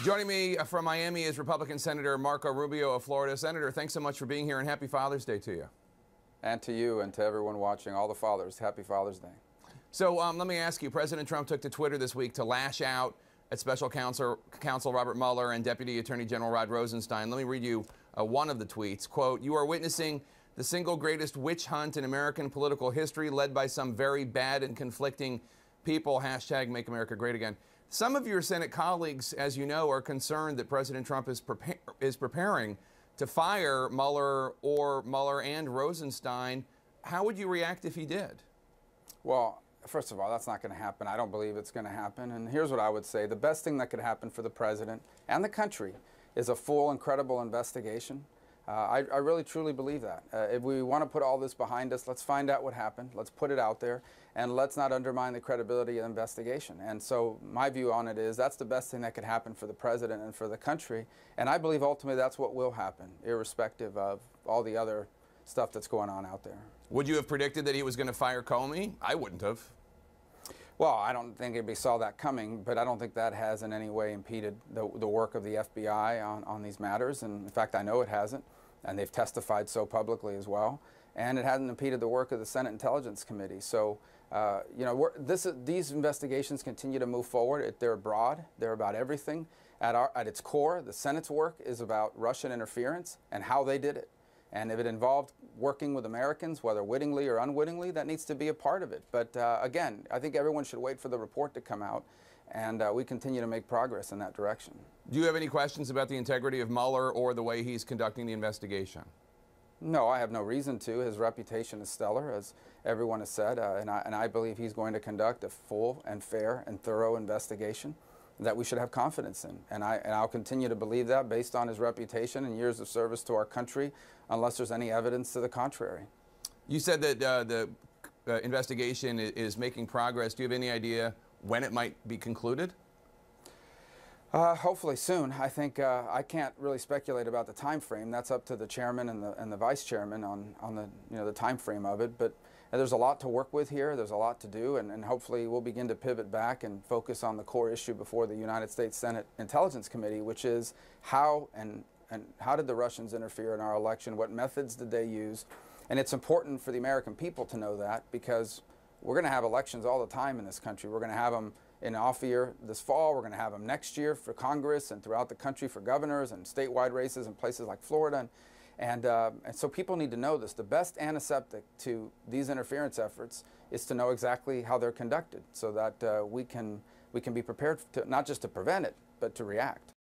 Joining me from Miami is Republican Senator Marco Rubio of Florida. Senator, thanks so much for being here, and happy Father's Day to you. And to you and to everyone watching, all the fathers, happy Father's Day. So let me ask you, President Trump took to Twitter this week to lash out at Special Counsel Robert Mueller and Deputy Attorney General Rod Rosenstein. Let me read you one of the tweets. Quote, "You are witnessing the single greatest witch hunt in American political history, led by some very bad and conflicting people. Hashtag Make America Great Again." Some of your Senate colleagues, as you know, are concerned that President Trump is preparing to fire Mueller and Rosenstein. How would you react if he did? Well, first of all, that's not going to happen. I don't believe it's going to happen. And here's what I would say. The best thing that could happen for the president and the country is a full and credible investigation. I really, truly believe that. If we want to put all this behind us, let's find out what happened. Let's put it out there. And let's not undermine the credibility of the investigation. And so my view on it is that's the best thing that could happen for the president and for the country. And I believe ultimately that's what will happen, irrespective of all the other stuff that's going on out there. Would you have predicted that he was going to fire Comey? I wouldn't have. Well, I don't think anybody saw that coming, but I don't think that has in any way impeded the work of the FBI on these matters. And in fact, I know it hasn't, and they've testified so publicly as well. And it hasn't impeded the work of the Senate Intelligence Committee. So, you know, these investigations continue to move forward. They're broad. They're about everything. At its core, the Senate's work is about Russian interference and how they did it. And if it involved working with Americans, whether wittingly or unwittingly, that needs to be a part of it. But again, I think everyone should wait for the report to come out, and we continue to make progress in that direction. Do you have any questions about the integrity of Mueller or the way he's conducting the investigation? No, I have no reason to. His reputation is stellar, as everyone has said, and I believe he's going to conduct a full and fair and thorough investigation that we should have confidence in. And I'll continue to believe that based on his reputation and years of service to our country, unless there's any evidence to the contrary. You said that the investigation is making progress. Do you have any idea when it might be concluded? Hopefully soon. I think I can't really speculate about the time frame. That's up to the chairman and the vice chairman on the time frame of it. But there's a lot to work with here. There's a lot to do, and hopefully we'll begin to pivot back and focus on the core issue before the United States Senate Intelligence Committee, which is how did the Russians interfere in our election? What methods did they use? And it's important for the American people to know that, because we're going to have elections all the time in this country. We're going to have them in off year this fall. We're going to have them next year for Congress and throughout the country for governors and statewide races in places like Florida. And so people need to know this. The best antiseptic to these interference efforts is to know exactly how they're conducted, so that we can be prepared to, not just to prevent it, but to react.